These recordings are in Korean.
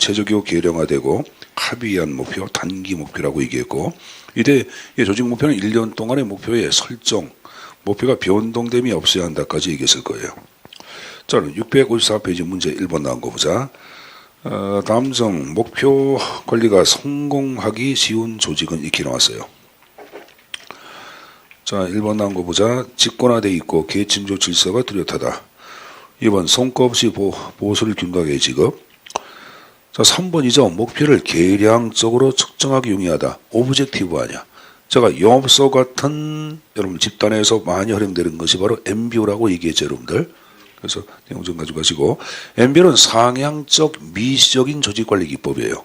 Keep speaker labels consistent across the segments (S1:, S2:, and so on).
S1: 구체적이고 계량화되고 합의한 목표, 단기 목표라고 얘기했고, 이때 조직 목표는 1년 동안의 목표의 설정, 목표가 변동됨이 없어야 한다까지 얘기했을 거예요. 자, 654페이지 문제 1번 나온 거 보자. 다음 중 목표 관리가 성공하기 쉬운 조직은 이렇게 나왔어요. 자, 1번 나온 거 보자. 직권화되어 있고 계층적 질서가 뚜렷하다. 2번 성과 없이 보수를 균등하게 지급. 자, 3번이죠. 목표를 계량적으로 측정하기 용이하다. 오브젝티브 아니야. 제가 영업소 같은 여러분 집단에서 많이 활용되는 것이 바로 MBO라고 얘기했죠, 여러분들. 그래서 내용 좀 가져가시고, MBO는 상향적 미시적인 조직관리 기법이에요.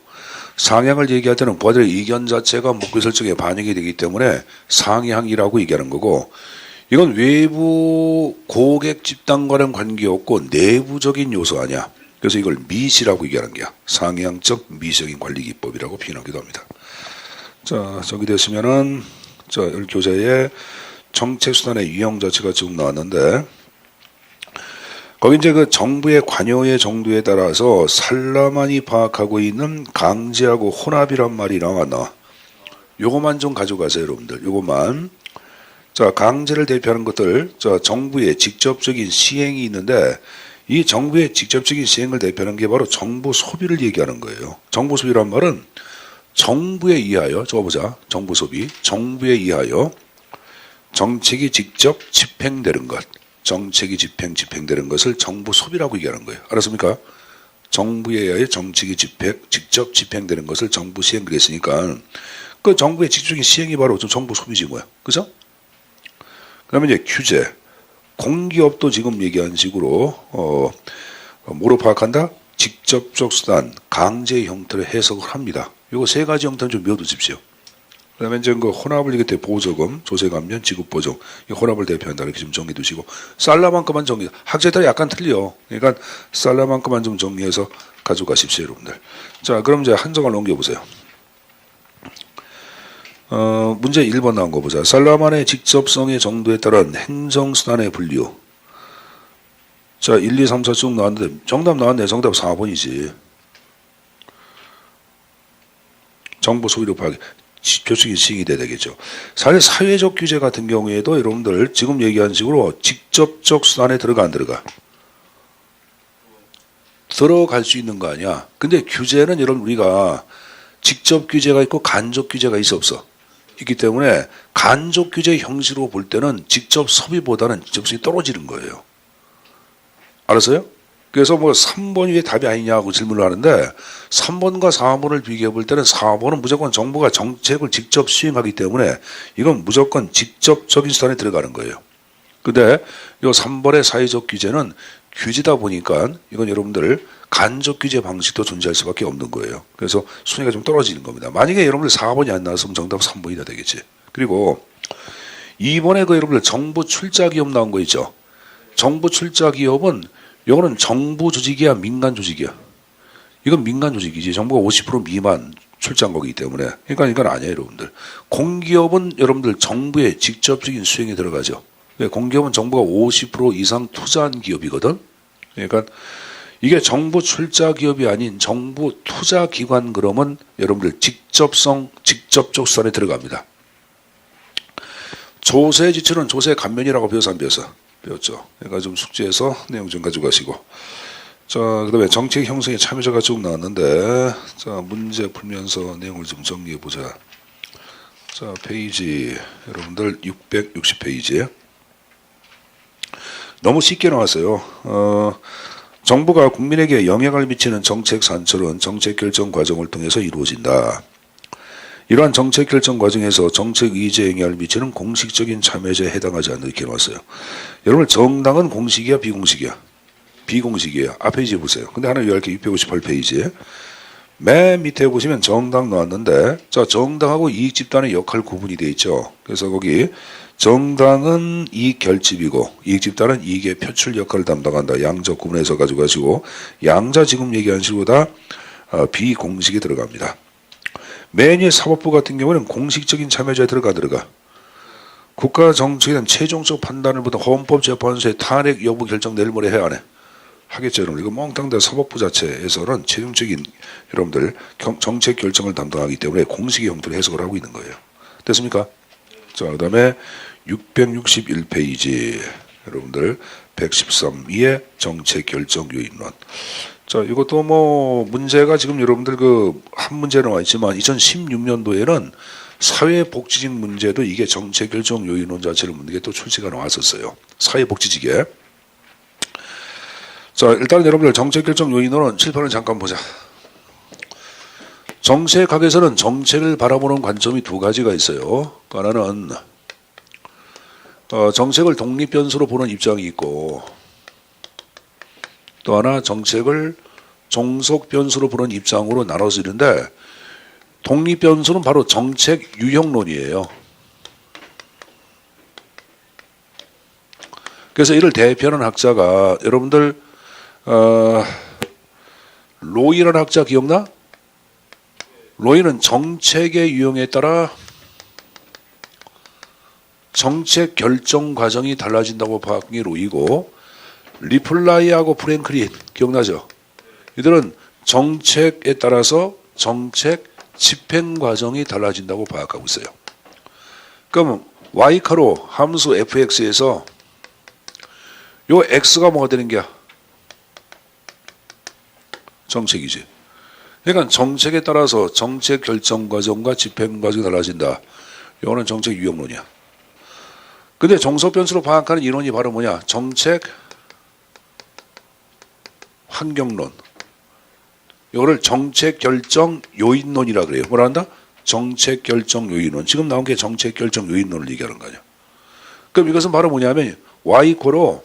S1: 상향을 얘기할 때는 부하들의 의견 자체가 목표 설정에 반영이 되기 때문에 상향이라고 얘기하는 거고, 이건 외부 고객 집단과는 관계없고 내부적인 요소 아니야. 그래서 이걸 미시라고 얘기하는 거야. 상향적 미시적인 관리 기법이라고 표현하기도 합니다. 자, 정리됐으면은, 자, 여기 교재에 정책수단의 유형 자체가 쭉 나왔는데, 거기 이제 그 정부의 관여의 정도에 따라서 산라만이 파악하고 있는 강제하고 혼합이란 말이 나왔나. 요것만 좀 가져가세요, 여러분들. 요것만. 자, 강제를 대표하는 것들, 자, 정부의 직접적인 시행이 있는데, 이 정부의 직접적인 시행을 대표하는 게 바로 정부 소비를 얘기하는 거예요. 정부 소비란 말은 정부에 의하여, 저거 보자. 정부 소비. 정부에 의하여 정책이 직접 집행되는 것. 정책이 집행되는 것을 정부 소비라고 얘기하는 거예요. 알았습니까? 정부에 의하여 정책이 직접 집행되는 것을 정부 시행 그랬으니까 그 정부의 직접적인 시행이 바로 정부 소비지 뭐야. 그죠? 그러면 이제 규제. 공기업도 지금 얘기한 식으로 뭐로 파악한다? 직접적 수단, 강제 형태로 해석을 합니다. 이거 세 가지 형태는 좀 외워두십시오. 그 다음에 이제 그 혼합을 얘기할 때 보조금, 조세감면, 지급보정, 이 혼합을 대표한다. 이렇게 좀 정리해 두시고, 살라만큼만 정리, 학자에 따라 약간 틀려. 그러니까 살라만큼만 좀 정리해서 가져가십시오, 여러분들. 자, 그럼 이제 한 장을 넘겨보세요. 문제 1번 나온 거 보자. 살라만의 직접성의 정도에 따른 행정수단의 분류. 자, 1, 2, 3, 4 쭉 나왔는데, 정답 나왔네. 정답 4번이지. 정부 소비로 파악이. 교칙이 시행이 돼야 되겠죠. 사실 사회적 규제 같은 경우에도 여러분들 지금 얘기한 식으로 직접적 수단에 들어가 안 들어가? 들어갈 수 있는 거 아니야. 근데 규제는 여러분 우리가 직접 규제가 있고 간접 규제가 있어 없어? 있기 때문에 간접 규제 형식으로 볼 때는 직접 소비보다는 직접성이 떨어지는 거예요. 알았어요? 그래서 뭐 3번이 왜 답이 아니냐고 질문을 하는데 3번과 4번을 비교해 볼 때는 4번은 무조건 정부가 정책을 직접 수행하기 때문에 이건 무조건 직접적인 수단에 들어가는 거예요. 근데 이 3번의 사회적 규제는 규제다 보니까 이건 여러분들 간접 규제 방식도 존재할 수밖에 없는 거예요. 그래서 순위가 좀 떨어지는 겁니다. 만약에 여러분들 4번이 안 나왔으면 정답 3번이 다 되겠지. 그리고 2번에 그 여러분들 정부 출자 기업 나온 거 있죠. 정부 출자 기업은 이거는 정부 조직이야, 민간 조직이야? 이건 민간 조직이지. 정부가 50% 미만 출자한 거기 때문에. 그러니까 이건 아니에요, 여러분들. 공기업은 여러분들 정부의 직접적인 수행에 들어가죠. 공기업은 정부가 50% 이상 투자한 기업이거든. 그러니까 이게 정부 출자 기업이 아닌 정부 투자 기관 그러면 여러분들 직접적 수단에 들어갑니다. 조세 지출은 조세 감면이라고 배워서 안 배웠어? 배웠죠. 그러니까 좀 숙제해서 내용 좀 가져가시고. 자, 그 다음에 정책 형성에 참여자가 쭉 나왔는데, 자, 문제 풀면서 내용을 좀 정리해 보자. 자, 페이지, 여러분들 660페이지에. 너무 쉽게 나왔어요. 정부가 국민에게 영향을 미치는 정책 산출은 정책 결정 과정을 통해서 이루어진다. 이러한 정책 결정 과정에서 정책 의지에 영향을 미치는 공식적인 참여자에 해당하지 않는 이렇게 나왔어요. 여러분 정당은 공식이야 비공식이야? 비공식이에요. 앞 페이지 보세요. 근데 하나 요약해 658페이지에 맨 밑에 보시면 정당 나왔는데 자 정당하고 이익집단의 역할 구분이 되어 있죠. 그래서 거기 정당은 이익 결집이고 이익집단은 이익의 표출 역할을 담당한다. 양적 구분해서 가지고 양자 지금 얘기한 식으로 다 비공식에 들어갑니다. 맨 위에 사법부 같은 경우는 공식적인 참여자에 들어가. 국가 정책에 대한 최종적 판단을 보다 헌법재판소의 탄핵 여부 결정 내일 모레 해야 안 해? 하겠죠, 여러분. 이거 몽땅 사법부 자체에서는 최종적인 여러분들 정책 결정을 담당하기 때문에 공식의 형태로 해석을 하고 있는 거예요. 됐습니까? 자, 그 다음에 661페이지 여러분들 113위의 정책 결정 요인론. 자, 이것도 뭐 문제가 지금 여러분들 그 한 문제는 와 있지만 2016년도에는 사회복지직 문제도 이게 정책 결정 요인론 자체를 묻는 게 또 출시가 나왔었어요. 사회복지직에. 자, 일단 여러분들 정책 결정 요인론은 칠판을 잠깐 보자. 정책학에서는 정책을 바라보는 관점이 두 가지가 있어요. 하나는 정책을 독립 변수로 보는 입장이 있고, 또 하나 정책을 종속 변수로 보는 입장으로 나눠지는데, 독립 변수는 바로 정책 유형론이에요. 그래서 이를 대표하는 학자가 여러분들 로이라는 학자 기억나? 로이는 정책의 유형에 따라 정책 결정 과정이 달라진다고 파악한 게 로이고, 리플라이하고 프랭클린 기억나죠? 이들은 정책에 따라서 정책 집행 과정이 달라진다고 파악하고 있어요. 그럼 y카로 함수 fx에서 요 x가 뭐가 되는 게야? 정책이지. 그러니까 정책에 따라서 정책 결정 과정과 집행 과정이 달라진다. 이거는 정책 유형론이야. 근데 종속 변수로 파악하는 이론이 바로 뭐냐? 정책 환경론. 이거를 정책 결정 요인론이라 그래요. 뭐라 한다? 정책 결정 요인론. 지금 나온 게 정책 결정 요인론을 얘기하는 거냐. 그럼 이것은 바로 뭐냐면 y코로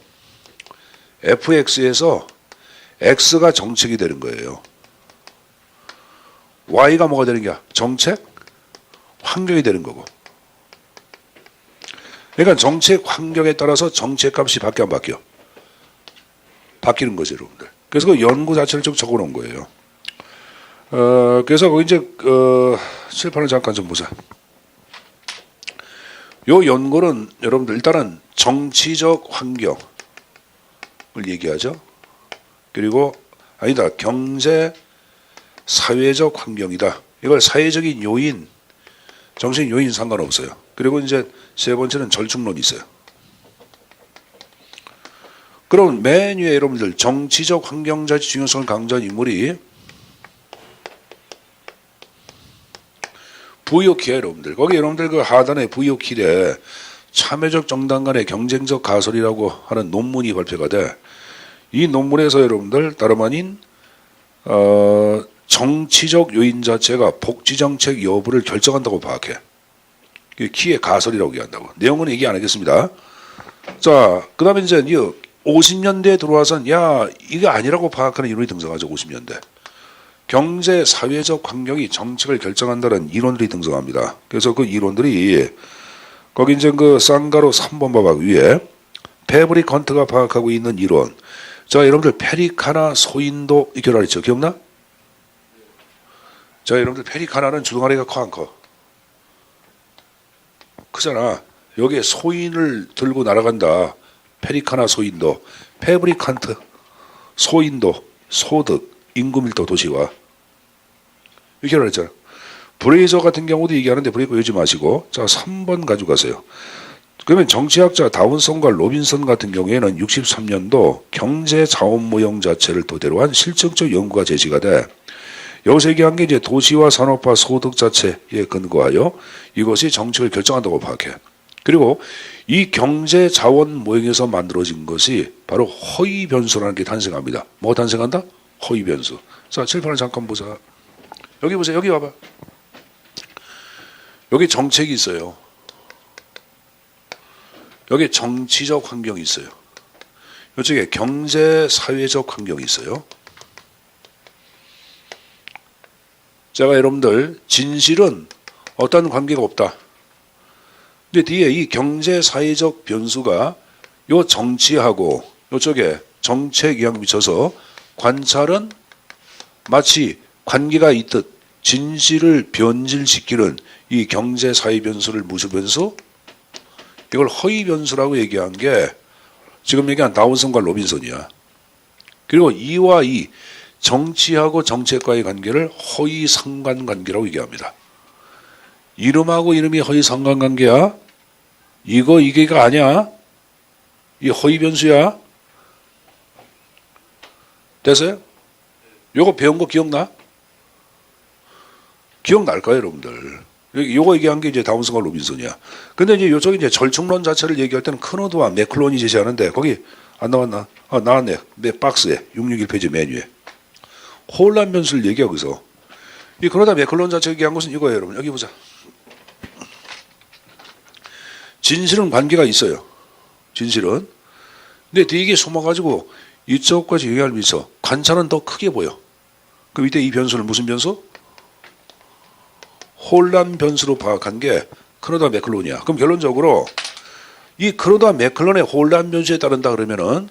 S1: fx에서 x가 정책이 되는 거예요. y가 뭐가 되는 거야? 정책 환경이 되는 거고. 그러니까 정책 환경에 따라서 정책 값이 바뀌어 안 바뀌어? 바뀌는 거죠, 여러분들. 그래서 그 연구 자체를 좀 적어 놓은 거예요. 그래서 이제 칠판을 잠깐 좀 보자. 요 연구는 여러분들 일단은 정치적 환경을 얘기하죠. 그리고 아니다, 경제 사회적 환경이다. 이걸 사회적인 요인, 정책 요인 상관없어요. 그리고 이제 세 번째는 절충론이 있어요. 그럼 맨 위에 여러분들 정치적 환경자치 중요성을 강조한 인물이 부유키에 여러분들. 거기 여러분들 그 하단에 부유키에 참여적 정당 간의 경쟁적 가설이라고 하는 논문이 발표가 돼. 이 논문에서 여러분들 다름 아닌 정치적 요인 자체가 복지정책 여부를 결정한다고 파악해. 키의 가설이라고 얘기한다고. 내용은 얘기 안 하겠습니다. 자, 그 다음에 이제 50년대에 들어와서는 이게 아니라고 파악하는 이론이 등장하죠. 50년대. 경제 사회적 환경이 정책을 결정한다는 이론들이 등장합니다. 그래서 그 이론들이 거기 이제 그 쌍가로 3번 바박 위에 패브릭 헌트가 파악하고 있는 이론. 자, 여러분들 페리카나 소인도 이 결합 있죠. 기억나? 자, 여러분들 페리카나는 주둥아리가 커 안 커? 크잖아. 여기에 소인을 들고 날아간다. 페리카나 소인도, 패브릭 헌트, 소인도, 소득, 인구밀도 도시화. 이렇게 말했잖아. 브레이저 같은 경우도 얘기하는데 브레이크 외우지 마시고. 자, 3번 가져가세요. 그러면 정치학자 다운슨과 로빈슨 같은 경우에는 63년도 경제 자원 모형 자체를 토대로 한 실증적 연구가 제시가 돼. 여기서 얘기한 게 이제 도시화 산업화 소득 자체에 근거하여 이것이 정책을 결정한다고 파악해. 그리고 이 경제 자원 모형에서 만들어진 것이 바로 허위 변수라는 게 탄생합니다. 뭐 탄생한다? 허위 변수. 자, 칠판을 잠깐 보자. 여기 보세요. 여기 와봐. 여기 정책이 있어요. 여기 정치적 환경이 있어요. 이쪽에 경제 사회적 환경이 있어요. 제가 여러분들 진실은 어떤 관계가 없다. 근데 뒤에 이 경제 사회적 변수가 요 정치하고 요쪽에 정책 영향 미쳐서 관찰은 마치 관계가 있듯 진실을 변질시키는 이 경제 사회 변수를 무슨 변수? 이걸 허위 변수라고 얘기한 게 지금 얘기한 다운슨과 로빈슨이야. 그리고 이와 이 정치하고 정책과의 관계를 허위 상관관계라고 얘기합니다. 이름하고 이름이 허위 상관관계야? 이게가 아니야? 이 허위 변수야? 됐어요? 요거 배운 거 기억나? 기억날까요, 여러분들? 요거 얘기한 게 이제 다운슨과 로빈슨이야. 근데 이제 요쪽에 이제 절충론 자체를 얘기할 때는 크노드와 맥클론이 제시하는데 거기 안 나왔나? 나왔네. 박스에 661페이지 맨 위에. 혼란 변수를 얘기하고 있어. 그러다 맥클론 자체 얘기한 것은 이거예요, 여러분. 여기 보자. 진실은 관계가 있어요. 진실은. 근데 되게 숨어가지고 이쪽까지 영향을 미쳐. 관찰은 더 크게 보여. 그럼 이때 이 변수는 무슨 변수? 혼란 변수로 파악한 게 크로다 맥클론이야. 그럼 결론적으로 이 크로다 맥클론의 혼란 변수에 따른다 그러면은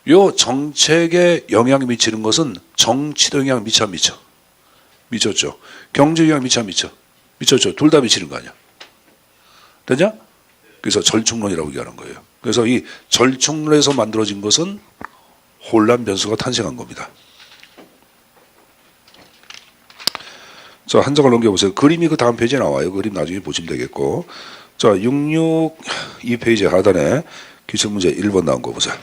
S1: 요 정책에 영향 미치는 것은 정치도 영향 미쳐 안 미쳐? 미쳤죠. 경제 영향 미쳐 안 미쳐? 미쳤죠. 둘 다 미치는 거 아니야. 되냐? 그래서 절충론이라고 얘기하는 거예요. 그래서 이 절충론에서 만들어진 것은 혼란 변수가 탄생한 겁니다. 자, 한 장을 넘겨보세요. 그림이 그 다음 페이지에 나와요. 그림 나중에 보시면 되겠고. 자, 662페이지 하단에 기출문제 1번 나온 거 보세요.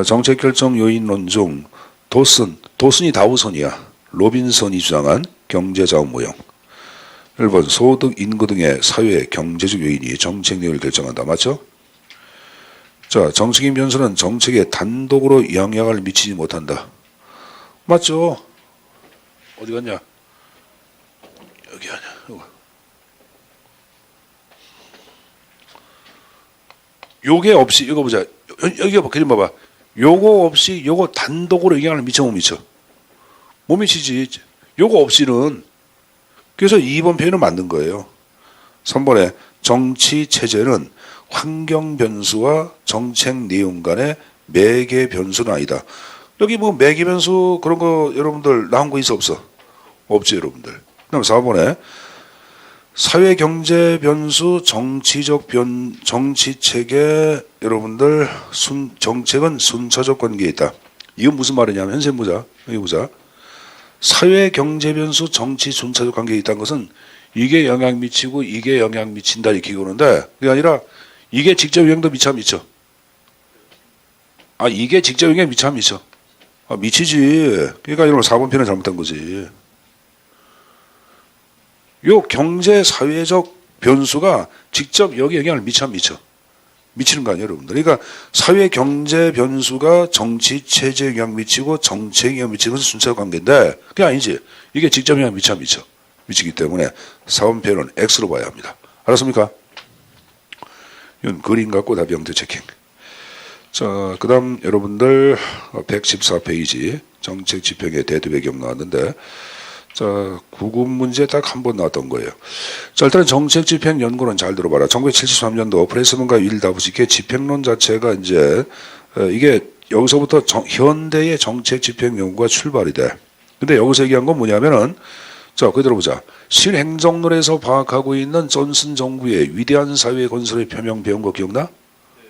S1: 정책 결정 요인론 중 도슨이 다우선이야. 로빈슨이 주장한 경제자원 모형. 1번 소득, 인구 등의 사회 경제적 요인이 정책 내용을 결정한다. 맞죠? 자, 정책인 변수는 정책에 단독으로 영향을 미치지 못한다. 맞죠? 어디 갔냐? 여기 아니야. 이거. 요게 없이 이거 보자. 여기 그림 봐봐. 요거 없이 요거 단독으로 영향을 미쳐 못 미쳐? 못 미치지. 요거 없이는. 그래서 2번 표현을 만든 거예요. 3번에 정치 체제는 환경 변수와 정책 내용 간의 매개 변수는 아니다. 여기 뭐 매개 변수 그런 거 여러분들 나온 거 있어 없어? 없지 여러분들. 그다음 4번에 사회 경제 변수 정치 체계 여러분들 정책은 순차적 관계에 있다. 이건 무슨 말이냐면 현생 보자. 여기 보자. 사회 경제 변수 정치 순차적 관계에 있다는 것은 이게 영향 미치고 이게 영향 미친다 이렇게 보는데 그게 아니라 이게 직접 영향도 미쳐 안 미쳐? 이게 직접 영향 미쳐 안 미쳐? 미치지. 그러니까 여러분 4번 편은 잘못한 거지. 요 경제 사회적 변수가 직접 여기 영향을 미쳐 안 미쳐? 미치는 거 아니에요, 여러분들. 그러니까 사회 경제 변수가 정치 체제에 영향 미치고 정책에 영향 미치는 것은 순차적 관계인데 그게 아니지. 이게 직접 영향 미쳐 안 미쳐? 미치기 때문에 4번 표현은 X로 봐야 합니다. 알았습니까? 이건 그림 갖고 답이 형태 체킹. 자, 그 다음 여러분들 114페이지 정책 지평의 대두 배경 나왔는데 자, 구급 문제 딱 한 번 나왔던 거예요. 자, 일단 정책 집행 연구는 잘 들어봐라. 1973년도 프레스먼과 윌다부시케 집행론 자체가 이제 이게 여기서부터 현대의 정책 집행 연구가 출발이 돼. 근데 여기서 얘기한 건 뭐냐면은 자, 그대로 보자. 실행정론에서 파악하고 있는 존슨 정부의 위대한 사회 건설의 표명 배운 거 기억나?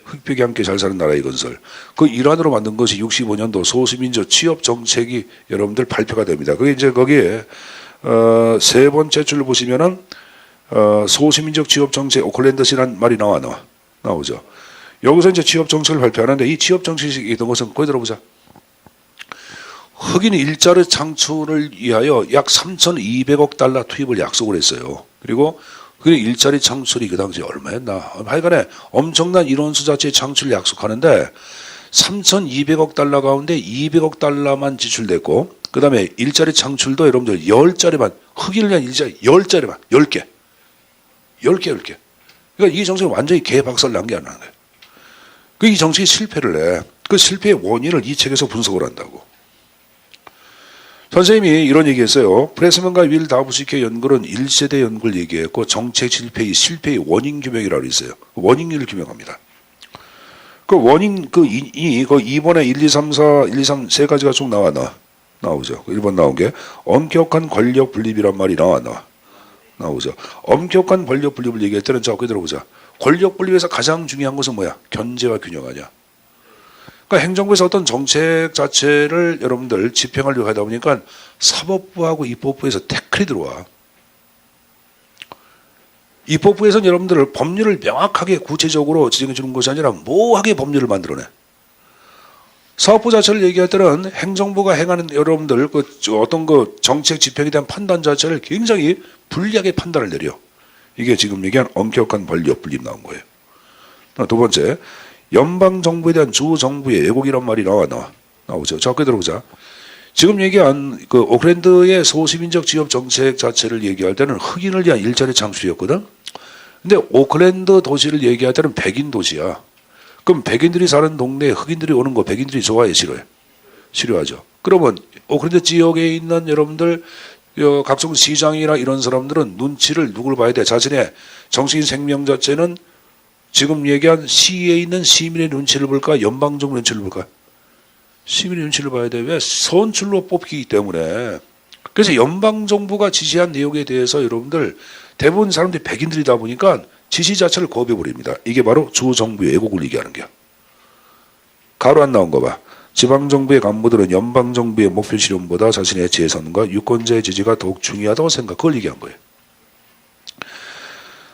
S1: 흑백이 함께 잘 사는 나라의 건설. 그 일환으로 만든 것이 65년도 소수민주 취업 정책이 여러분들 발표가 됩니다. 그게 이제 거기에 세 번째 줄 보시면은 소수민족 취업 정책 오클랜드시라는 말이 나오죠. 여기서 이제 취업 정책을 발표하는데 이 취업 정책이 있던 것은 거기 들어보자. 흑인 일자리 창출을 위하여 약 3,200억 달러 투입을 약속을 했어요. 그리고 그 일자리 창출이 그 당시에 얼마였나? 하여간에 엄청난 인원수 자체의 창출을 약속하는데 3,200억 달러 가운데 200억 달러만 지출됐고 그 다음에 일자리 창출도 여러분들 10자리만 흑인을 위한 일자리 10자리만 10개. 그러니까 이 정책은 완전히 개박살 난 게 안 나는 거예요. 이 정책이 실패를 해. 그 실패의 원인을 이 책에서 분석을 한다고. 선생님이 이런 얘기했어요. 프레스먼과 윌 다부시케 연구는 1세대 연구를 얘기했고 정책 실패의 원인 규명이라고 했어요. 원인을 규명합니다. 그 원인 그 2번에 1, 2, 3, 4, 1, 2, 3 세 가지가 쭉 나오죠. 1번 나온 게 엄격한 권력 분립이란 말이 나오죠. 엄격한 권력 분립을 얘기할 때는 자, 그대로 보자. 권력 분립에서 가장 중요한 것은 뭐야? 견제와 균형 아니야. 그러니까 행정부에서 어떤 정책 자체를 여러분들 집행하려고 하다 보니까 사법부하고 입법부에서 태클이 들어와. 입법부에서는 여러분들 법률을 명확하게 구체적으로 지정해 주는 것이 아니라 모호하게 법률을 만들어내. 사법부 자체를 얘기할 때는 행정부가 행하는 여러분들 어떤 정책 집행에 대한 판단 자체를 굉장히 불리하게 판단을 내려. 이게 지금 얘기한 엄격한 권력 분립 나온 거예요. 두 번째, 연방정부에 대한 주정부의 왜곡이란 말이 나오죠. 자, 그 들어보자. 지금 얘기한 오클랜드의 소시민적 지역 정책 자체를 얘기할 때는 흑인을 위한 일자리 창출이었거든. 근데 오클랜드 도시를 얘기할 때는 백인 도시야. 그럼 백인들이 사는 동네에 흑인들이 오는 거 백인들이 좋아해, 싫어해? 싫어하죠. 그러면 오클랜드 지역에 있는 여러분들 각종 시장이나 이런 사람들은 눈치를 누굴 봐야 돼? 자신의 정치인 생명 자체는 지금 얘기한 시에 있는 시민의 눈치를 볼까? 연방정부 눈치를 볼까? 시민의 눈치를 봐야 돼. 왜? 선출로 뽑히기 때문에. 그래서 연방정부가 지시한 내용에 대해서 여러분들 대부분 사람들이 백인들이다 보니까 지시 자체를 거부해버립니다. 이게 바로 주정부의 왜곡을 얘기하는 거야. 가로 안 나온 거 봐. 지방정부의 간부들은 연방정부의 목표 실현보다 자신의 재산과 유권자의 지지가 더욱 중요하다고 생각. 그걸 얘기한 거예요.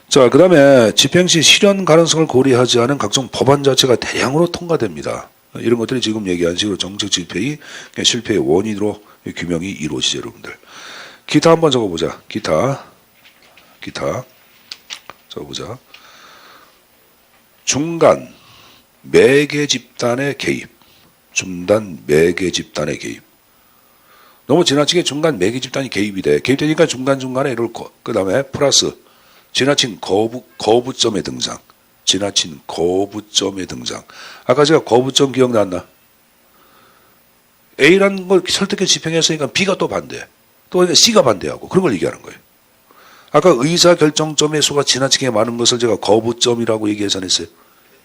S1: 자, 그 다음에 집행 시 실현 가능성을 고려하지 않은 각종 법안 자체가 대량으로 통과됩니다. 이런 것들이 지금 얘기한 식으로 정책 집행이 실패의 원인으로 규명이 이루어지죠, 여러분들. 기타 한번 적어보자. 기타. 적어보자. 중간 매개 집단의 개입. 중단 매개 집단의 개입. 너무 지나치게 중간 매개 집단이 개입이 돼. 개입되니까 중간중간에 이럴 거. 그 다음에 플러스 지나친 거부점의 등장. 지나친 거부점의 등장. 아까 제가 거부점 기억났나? A라는 걸 설득해 집행했으니까 B가 또 반대. 또 C가 반대하고 그런 걸 얘기하는 거예요. 아까 의사결정점의 수가 지나치게 많은 것을 제가 거부점이라고 얘기해서 했어요.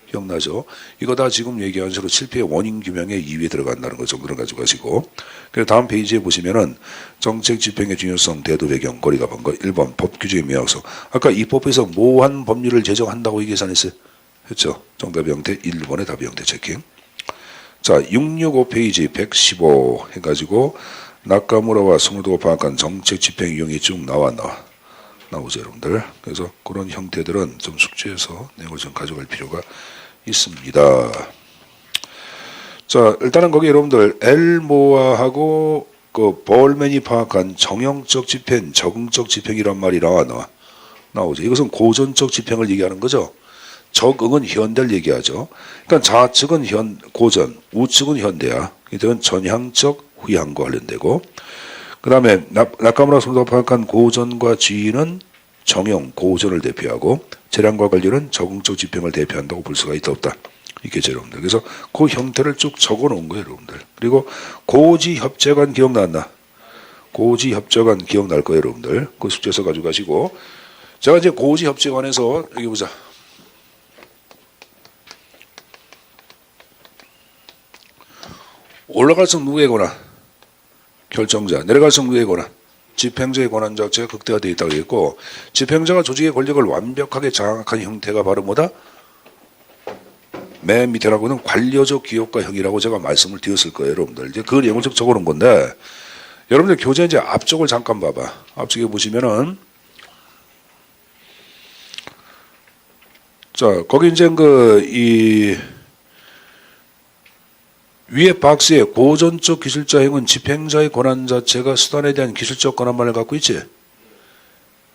S1: 기억나죠? 이거 다 지금 얘기한 대로 실패의 원인 규명의 2위에 들어간다는 것 정도를 가지고 가시고. 그래서 다음 페이지에 보시면은 정책 집행의 중요성, 대도 배경, 거리가 반거 1번 법 규정의 명확성. 아까 입법부에서 모호한 법률을 제정한다고 얘기해서 했어요. 했죠? 정답 형태 1번의 답 형태 체킹. 자, 665페이지 115 해가지고 나카무라와 스무도가 파악한 정책 집행 유형이 쭉 나오죠, 여러분들. 그래서 그런 형태들은 좀 숙지해서 내용을 좀 가져갈 필요가 있습니다. 자, 일단은 거기 여러분들 엘모아하고 그 벌맨이 파악한 정형적 집행, 적응적 집행이란 말이 나오죠. 이것은 고전적 집행을 얘기하는 거죠. 적응은 현대를 얘기하죠. 그러니까 좌측은 고전, 우측은 현대야. 이들은 전향적 후향과 관련되고, 그 다음에 나카무라 소가 파악한 고전과 지위는 정형, 고전을 대표하고 재량과 관리는 적응적 집행을 대표한다고 볼 수가 있다 없다. 이게 여러분들. 그래서 그 형태를 쭉 적어 놓은 거예요, 여러분들. 그리고 고지협재관 기억났나? 고지협재관 기억날 거예요, 여러분들. 그 숙제서 가지고 가시고. 제가 이제 고지협재관에서 여기 보자. 올라갈수록 누구의 권한? 결정자. 내려갈수록 누구의 권한? 집행자의 권한 자체가 극대화되어 있다고 했고, 집행자가 조직의 권력을 완벽하게 장악한 형태가 바로 뭐다? 맨 밑에라고는 관료적 기업가형이라고 제가 말씀을 드렸을 거예요, 여러분들. 이제 그 내용을 좀 적어놓은 건데, 여러분들 교재 이제 앞쪽을 잠깐 봐봐. 앞쪽에 보시면은, 자, 거기 이제 위에 박스에 고전적 기술자형은 집행자의 권한 자체가 수단에 대한 기술적 권한만을 갖고 있지.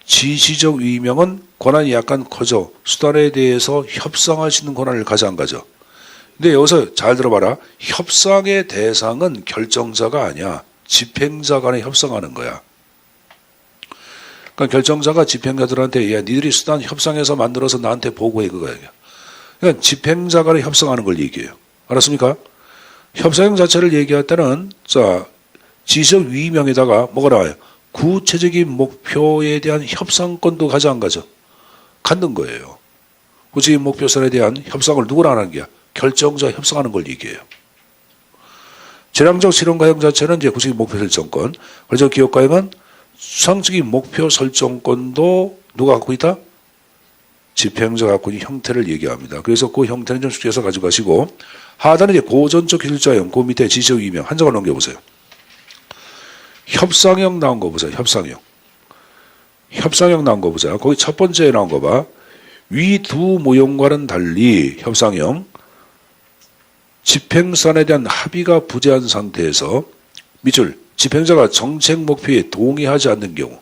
S1: 지시적 위명은 권한이 약간 커져 수단에 대해서 협상할 수 있는 권한을 가져 안 가져. 근데 여기서 잘 들어봐라. 협상의 대상은 결정자가 아니야. 집행자 간에 협상하는 거야. 그러니까 결정자가 집행자들한테 야 니들이 수단 협상해서 만들어서 나한테 보고해 그거야. 그러니까 집행자 간에 협상하는 걸 얘기해요. 알았습니까? 협상 자체를 얘기할 때는 자 지적 위명에다가 뭐가 나와요? 구체적인 목표에 대한 협상권도 가져 안 가져? 갖는 거예요. 구체적인 목표선에 대한 협상을 누구랑 하는 게야? 결정자 협상하는 걸 얘기해요. 재량적 실현가형 자체는 이제 구체적인 목표 설정권. 그래서 기업가형은 수상적인 목표 설정권도 누가 갖고 있다? 집행자가 갖고 있는 형태를 얘기합니다. 그래서 그 형태는 좀 숙지해서 가져가시고 하단에 이제 고전적 기술자형, 그 밑에 지적 이명 한 장을 넘겨보세요. 협상형 나온 거 보세요. 협상형. 협상형 나온 거 보자. 거기 첫 번째에 나온 거 봐. 위 두 모형과는 달리 협상형 집행수단에 대한 합의가 부재한 상태에서 밑줄 집행자가 정책 목표에 동의하지 않는 경우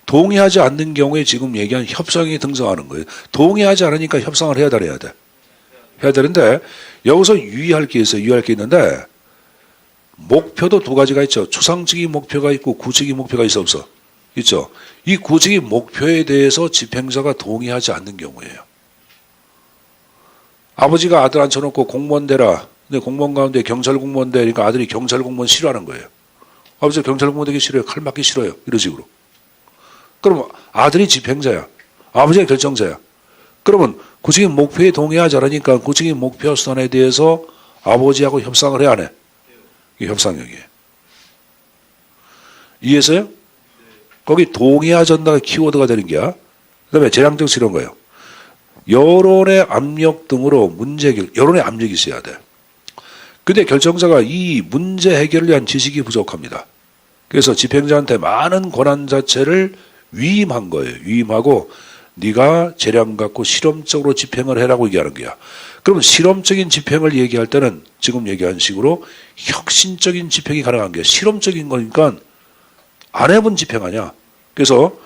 S1: 동의하지 않는 경우에 지금 얘기한 협상이 등장하는 거예요. 동의하지 않으니까 협상을 해야 돼. 해야 되는데 여기서 유의할 게 있어요. 유의할 게 있는데 목표도 두 가지가 있죠. 추상적인 목표가 있고 구체적인 목표가 있어 없어? 있죠. 이 구체적인 목표에 대해서 집행자가 동의하지 않는 경우예요. 아버지가 아들 앉혀놓고 공무원 되라. 근데 공무원 가운데 경찰 공무원 되니까 아들이 경찰 공무원 싫어하는 거예요. 아버지가 경찰 공무원 되기 싫어요. 칼 맞기 싫어요. 이런 식으로. 그럼 아들이 집행자야. 아버지가 결정자야. 그러면 구체적인 목표에 동의하지 않으니까 구체적인 목표 수단에 대해서 아버지하고 협상을 해야 하네. 이게 협상형이에요. 이해했어요? 거기 동의하지 않는다가 키워드가 되는 게야. 그 다음에 재량적 실현가요. 여론의 압력 등으로 문제 해결, 여론의 압력이 있어야 돼. 근데 결정자가 이 문제 해결을 위한 지식이 부족합니다. 그래서 집행자한테 많은 권한 자체를 위임한 거예요. 위임하고 네가 재량 갖고 실험적으로 집행을 해라고 얘기하는 거야. 그럼 실험적인 집행을 얘기할 때는 지금 얘기한 식으로 혁신적인 집행이 가능한 게 실험적인 거니까 안 해본 집행 아니야. 그래서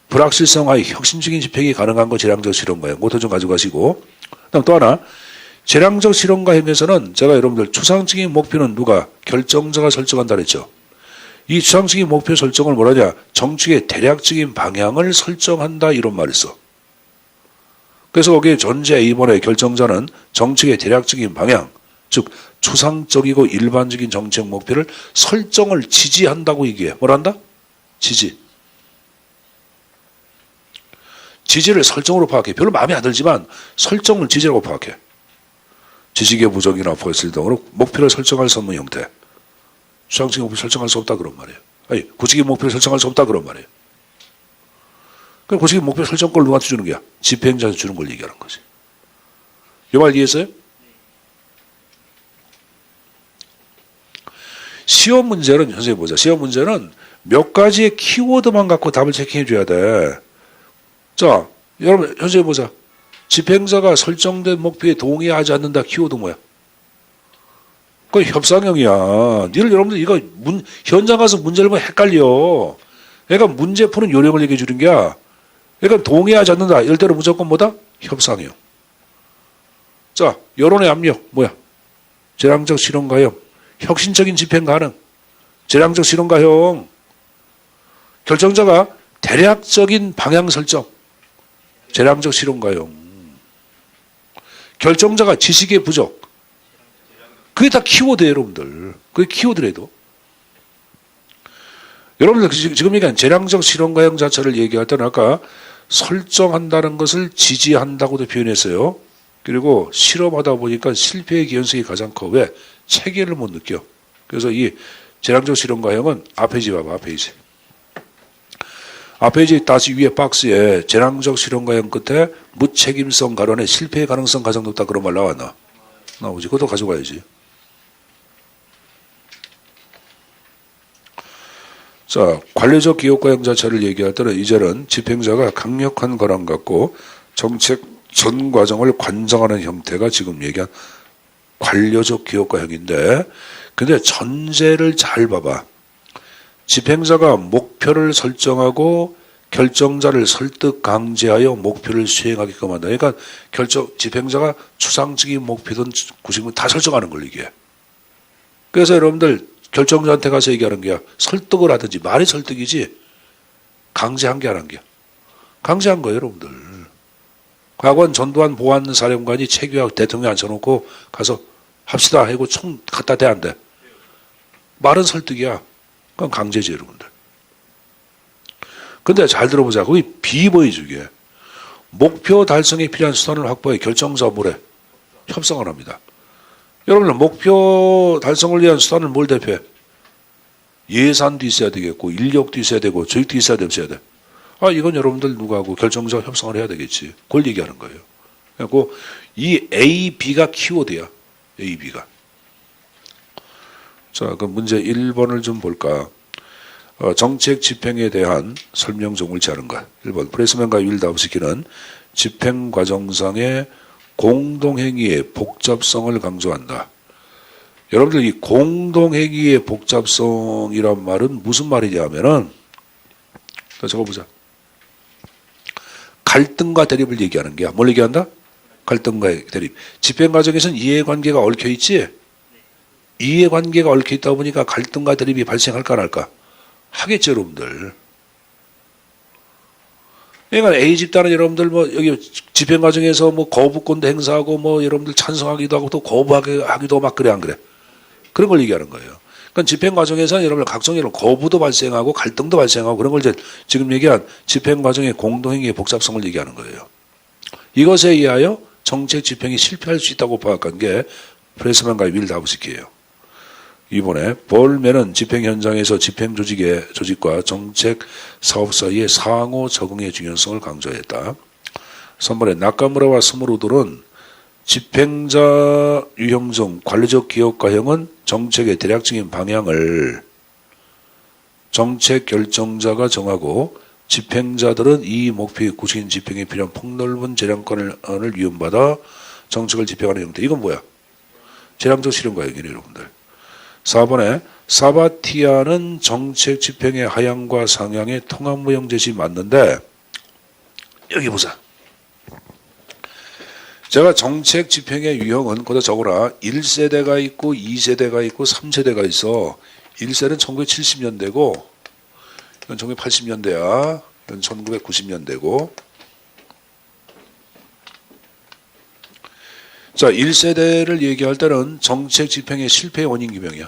S1: 불확실성하에 혁신적인 집행이 가능한 거 재량적 실험가형. 그것도 좀 가져가시고. 그다음 또 하나 재량적 실험가형에서는 제가 여러분들 추상적인 목표는 누가 결정자가 설정한다 그랬죠. 이 추상적인 목표 설정을 뭐라냐 정책의 대략적인 방향을 설정한다 이런 말을 써. 그래서 거기에 전제 A번의 결정자는 정책의 대략적인 방향 즉 추상적이고 일반적인 정책 목표를 설정을 지지한다고 얘기해. 뭘 한다? 지지를 설정으로 파악해. 별로 마음에 안 들지만 설정을 지지라고 파악해. 지식의 부정이나 포스트 등으로 목표를 설정할 수 없는 형태. 추상적인 목표를 설정할 수 없다 그런 말이에요. 아니 구체적인 목표를 설정할 수 없다 그런 말이에요. 그럼 구체적인 목표 설정권을 누구한테 주는 거야? 집행자한테 주는 걸 얘기하는 거지. 이 말 이해했어요? 시험 문제는 선생님 보자. 시험 문제는 몇 가지의 키워드만 갖고 답을 체킹해 줘야 돼. 자, 여러분 선생님 보자. 집행자가 설정된 목표에 동의하지 않는다 키워드 뭐야? 그건 협상형이야. 니들 여러분들 이거 현장 가서 문제를 보면 헷갈려. 그러니까 문제 푸는 요령을 얘기해 주는 게야. 그러니까 동의하지 않는다. 이럴 때는 무조건 뭐다? 협상형. 자, 여론의 압력 뭐야? 재량적 실현가형. 혁신적인 집행 가능. 재량적 실현가형. 결정자가 대략적인 방향 설정. 재량적 실현가형. 결정자가 지식의 부족. 그게 다 키워드예요, 여러분들. 그게 키워드래도. 여러분들 지금 얘기한 재량적 실현가형 자체를 얘기할 때는 아까 설정한다는 것을 지지한다고도 표현했어요. 그리고 실험하다 보니까 실패의 기현성이 가장 커. 왜? 체계를 못 느껴. 그래서 이 재량적 실현가형은 앞페이지 봐봐. 앞페이지 다시 위에 박스에 재량적 실현가형 끝에 무책임성 가론에 실패의 가능성 가장 높다 그런 말 나왔나? 나오지. 그것도 가져가야지. 자, 관료적 기업가형 자체를 얘기할 때는 이제는 집행자가 강력한 권한 갖고 정책 전 과정을 관장하는 형태가 지금 얘기한 관료적 기업가형인데, 근데 전제를 잘 봐봐. 집행자가 목표를 설정하고 결정자를 설득 강제하여 목표를 수행하게끔 한다. 그러니까 집행자가 추상적인 목표든 구식은 다 설정하는 걸 이게. 그래서 여러분들 결정자한테 가서 얘기하는 게야. 설득을 하든지 말이 설득이지 강제한 게 안 한 게야. 강제한 거예요, 여러분들. 과거엔 전두환 보안사령관이 체계하고 대통령 앉혀놓고 가서 합시다 하고 총 갖다 대 안 돼. 말은 설득이야. 그건 강제지, 여러분들. 근데 잘 들어보자. 거기 비보이죠, 이게. 목표 달성에 필요한 수단을 확보해 결정자 뭐래? 협상을 합니다. 여러분들 목표 달성을 위한 수단을 뭘 대표해? 예산도 있어야 되겠고 인력도 있어야 되고 조직도 있어야 돼 없어야 돼. 이건 여러분들 누구하고 결정적 협상을 해야 되겠지. 그걸 얘기하는 거예요. 그리고 이 A, B가 키워드야. A, B가. 자, 그럼 문제 1번을 좀 볼까. 정책 집행에 대한 설명 좀 옳지 않은 것. 1번 프레스맨과 윌다우스키는 집행 과정상의 공동행위의 복잡성을 강조한다. 여러분들 이 공동행위의 복잡성이란 말은 무슨 말이냐면은 적어보자. 갈등과 대립을 얘기하는 게야. 뭘 얘기한다? 갈등과 대립. 집행 과정에서는 이해관계가 얽혀있지? 이해관계가 얽혀있다 보니까 갈등과 대립이 발생할까 안 할까? 하겠죠, 여러분들. 그러니까 A 집단은 여러분들 뭐 여기 집행 과정에서 뭐 거부권도 행사하고 뭐 여러분들 찬성하기도 하고 또 거부하기도 막 그래 안 그래? 그런 걸 얘기하는 거예요. 그러니까 집행 과정에서 여러분들 각종 이런 거부도 발생하고 갈등도 발생하고 그런 걸 이제 지금 얘기한 집행 과정의 공동행위의 복잡성을 얘기하는 거예요. 이것에 의하여 정책 집행이 실패할 수 있다고 파악한 게 프레스맨과 윌다우스키예요. 이번에 볼맨은 집행 현장에서 집행 조직과 정책 사업 사이의 상호 적응의 중요성을 강조했다. 3번에 나카무라와 스무루돌은 집행자 유형 중 관리적 기업가형은 정책의 대략적인 방향을 정책 결정자가 정하고 집행자들은 이 목표의 구체적인 집행에 필요한 폭넓은 재량권을 위임받아 정책을 집행하는 형태. 이건 뭐야? 재량적 실현과 여기네 여러분들. 4번에 사바티아는 정책 집행의 하향과 상향의 통합무형 제시 맞는데 여기 보자. 제가 정책 집행의 유형은 거기다 적어라. 1세대가 있고 2세대가 있고 3세대가 있어. 1세대는 1970년대고 이건 1980년대야. 이건 1990년대고 자, 1세대를 얘기할 때는 정책 집행의 실패의 원인 규명이야.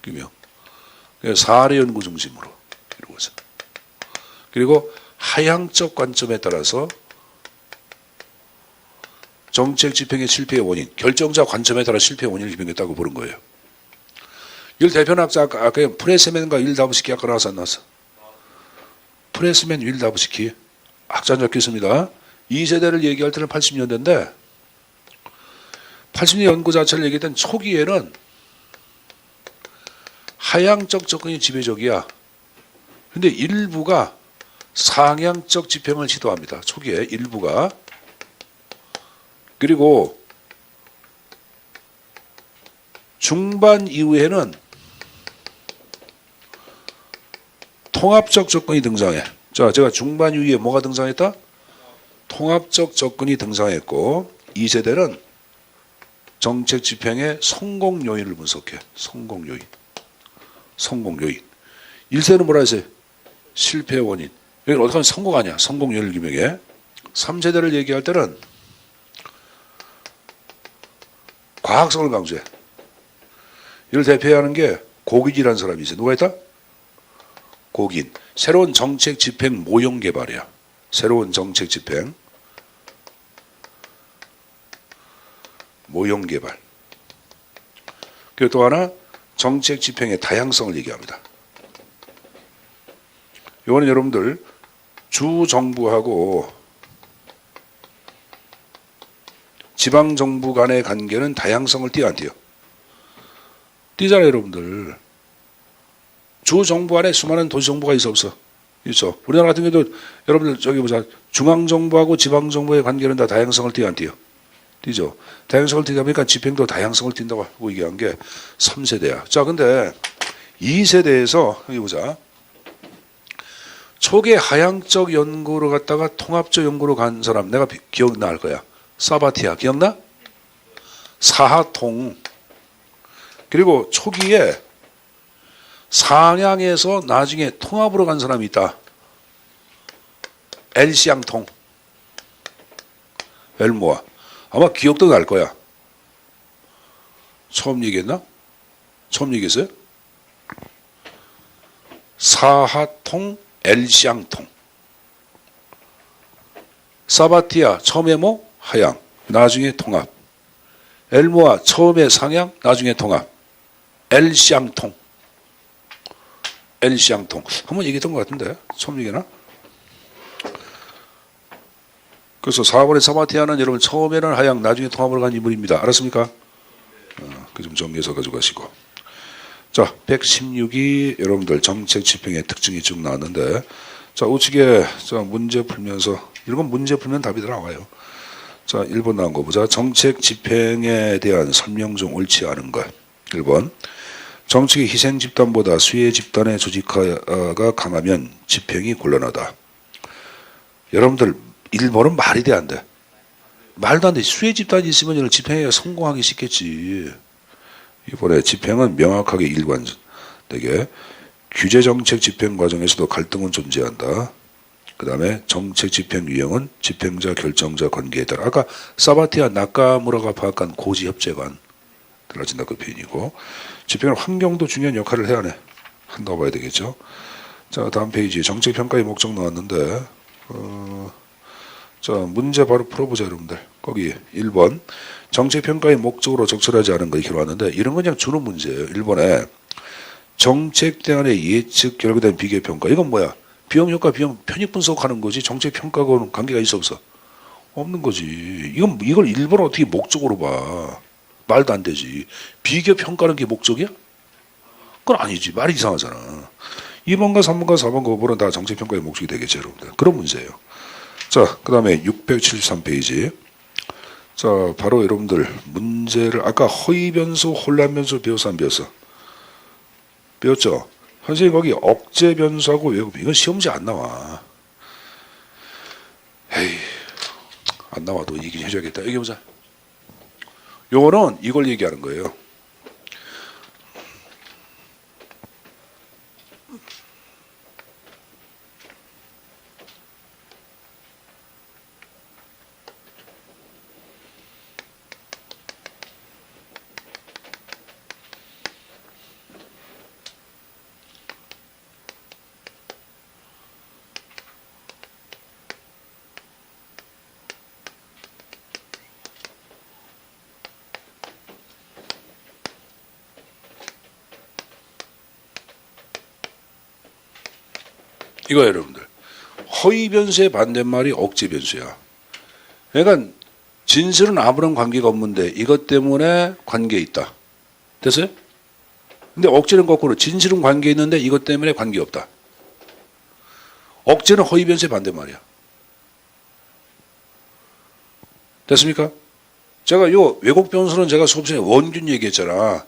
S1: 규명. 사례 연구 중심으로 이루어져. 그리고 하향적 관점에 따라서 정책 집행의 실패의 원인, 결정자 관점에 따라 실패의 원인을 규명했다고 보는 거예요. 이걸 대표는 아까 프레스맨과 윌다우스키 아까 나왔어 안 나왔어? 프레스맨 윌다우스키 학자 적혀 있습니다. 2세대를 얘기할 때는 80년대인데 80년 연구 자체를 얘기할 때는 초기에는 하향적 접근이 지배적이야. 근데 일부가 상향적 집행을 시도합니다. 초기에 일부가. 그리고 중반 이후에는 통합적 접근이 등장해. 자, 제가 중반 이후에 뭐가 등장했다? 통합적 접근이 등장했고 2세대는 정책 집행의 성공 요인을 분석해. 성공 요인. 1세대는 뭐라 했어요? 실패 원인. 여기 어떻게 하면 성공하냐? 성공 요인을 규명해. 3세대를 얘기할 때는 과학성을 강조해. 이를 대표하는 게 고긴이라는 사람이 있어요. 누가 있다? 고긴. 새로운 정책 집행 모형 개발이야. 새로운 정책 집행 모형 개발. 그리고 또 하나 정책 집행의 다양성을 얘기합니다. 이거는 여러분들 주정부하고 지방정부 간의 관계는 다양성을 띄어 안 띄어? 띄잖아요 여러분들. 주정부 안에 수많은 도시정부가 있어 없어? 있어. 우리나라 같은 경우도 여러분들 저기 보자. 중앙정부하고 지방정부의 관계는 다 다양성을 띄어 안 띄어? 띄죠. 다양성을 띄다 보니까 집행도 다양성을 띈다고 하고 얘기한 게 3세대야. 자, 근데 2세대에서 여기 보자. 초기 하향적 연구로 갔다가 통합적 연구로 간 사람 내가 기억날 거야. 사바티아 기억나? 사하통. 그리고 초기에 상향에서 나중에 통합으로 간 사람이 있다. 엘시앙통. 엘모아. 아마 기억도 날 거야. 처음 얘기했나? 처음 얘기했어요? 사하통, 엘시앙통. 사바티아 처음에 뭐? 하향. 나중에 통합. 엘모아 처음에 상향, 나중에 통합. 엘샹통. 엘샹통. 한번 얘기했던 것 같은데 처음 얘기나? 그래서 4번의 사마티아는 여러분 처음에는 하향, 나중에 통합을 간 인물입니다. 알았습니까? 그 좀 정리해서 가져가시고. 자, 116이 여러분들 정책 집행의 특징이 쭉 나왔는데, 자, 우측에 자, 문제 풀면서, 이건 문제 풀면 답이 나와요. 자, 1번 나온 거 보자. 정책 집행에 대한 설명 중 옳지 않은 것. 1번. 정책의 희생 집단보다 수혜 집단의 조직화가 강하면 집행이 곤란하다. 여러분들, 1번은 말이 돼, 안 돼? 말도 안 돼. 수혜 집단이 있으면 집행에 성공하기 쉽겠지. 이번에 집행은 명확하게 일관되게 규제 정책 집행 과정에서도 갈등은 존재한다. 그 다음에 정책 집행 유형은 집행자 결정자 관계에 따라 아까 사바티아 나카무라가 파악한 고지 협재관 달라진다 그 표현이고 집행은 환경도 중요한 역할을 해야 해. 한다고 봐야 되겠죠. 자 다음 페이지 정책 평가의 목적 나왔는데 자 문제 바로 풀어보자 여러분들. 거기 1번 정책평가의 목적으로 적절하지 않은 거 이렇게 나왔는데 이런 건 그냥 주는 문제예요. 1번에 정책 대안의 예측 결과된 비교평가. 이건 뭐야? 비용효과 비용 편익 분석하는 거지 정책평가하고는 관계가 있어 없어? 없는 거지. 이걸 1번 어떻게 목적으로 봐? 말도 안 되지. 비교평가는 게 목적이야? 그건 아니지. 말이 이상하잖아. 2번과 3번과 4번 5번은 다 정책평가의 목적이 되겠죠 여러분들. 그런 문제예요. 자, 그 다음에 673페이지. 자, 바로 여러분들 문제를 아까 허위 변수, 혼란 변수 배웠어 안 배웠어? 배웠죠? 선생님 거기 억제 변수하고 외국 이건 시험지 안 나와. 에이, 안 나와도 얘기 해줘야겠다. 여기 보자. 요거는 이걸 얘기하는 거예요. 이거 여러분들 허위 변수의 반대말이 억제 변수야. 그러니까 진실은 아무런 관계가 없는데 이것 때문에 관계 있다. 됐어요? 근데 억제는 거꾸로 진실은 관계 있는데 이것 때문에 관계 없다. 억제는 허위 변수의 반대말이야. 됐습니까? 제가 요 왜곡 변수는 제가 수업 시간에 원균 얘기했잖아.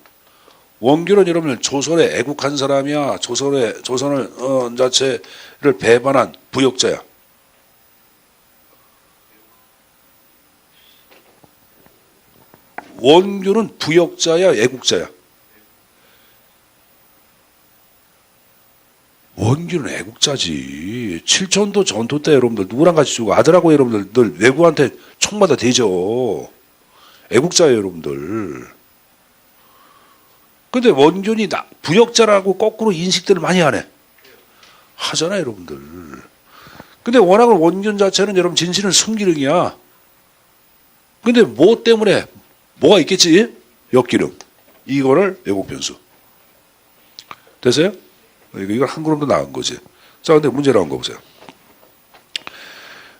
S1: 원균은 여러분들 조선에 애국한 사람이야. 조선을 자체를 배반한 부역자야. 원균은 부역자야, 애국자야. 원균은 애국자지. 칠천도 전투 때 여러분들 누구랑 같이 죽고 아들하고 여러분들 늘 외국한테 총마다 대죠. 애국자예요, 여러분들. 근데 원균이 부역자라고 거꾸로 인식들을 많이 하네. 하잖아요, 여러분들. 근데 워낙 원균 자체는 여러분 진실은 순기능이야. 근데 뭐 때문에 뭐가 있겠지? 역기능. 이거를 왜곡 변수. 됐어요? 이건 한 걸음도 나은 거지. 자, 근데 문제 나온 거 보세요.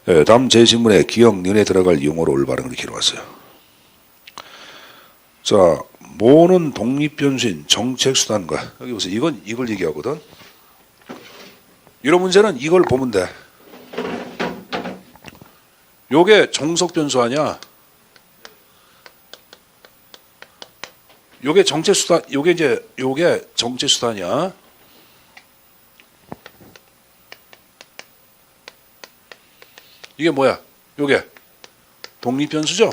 S1: 네, 다음 제 질문에 기억, 눈에 들어갈 용어로 올바른 걸 길어왔어요. 자, 뭐는 독립변수인 정책수단과 여기 보세요. 이걸 얘기하거든. 이런 문제는 이걸 보면 돼. 요게 정석변수 아니야. 요게 정책수단, 요게 정책수단이야. 이게 뭐야? 요게 독립변수죠?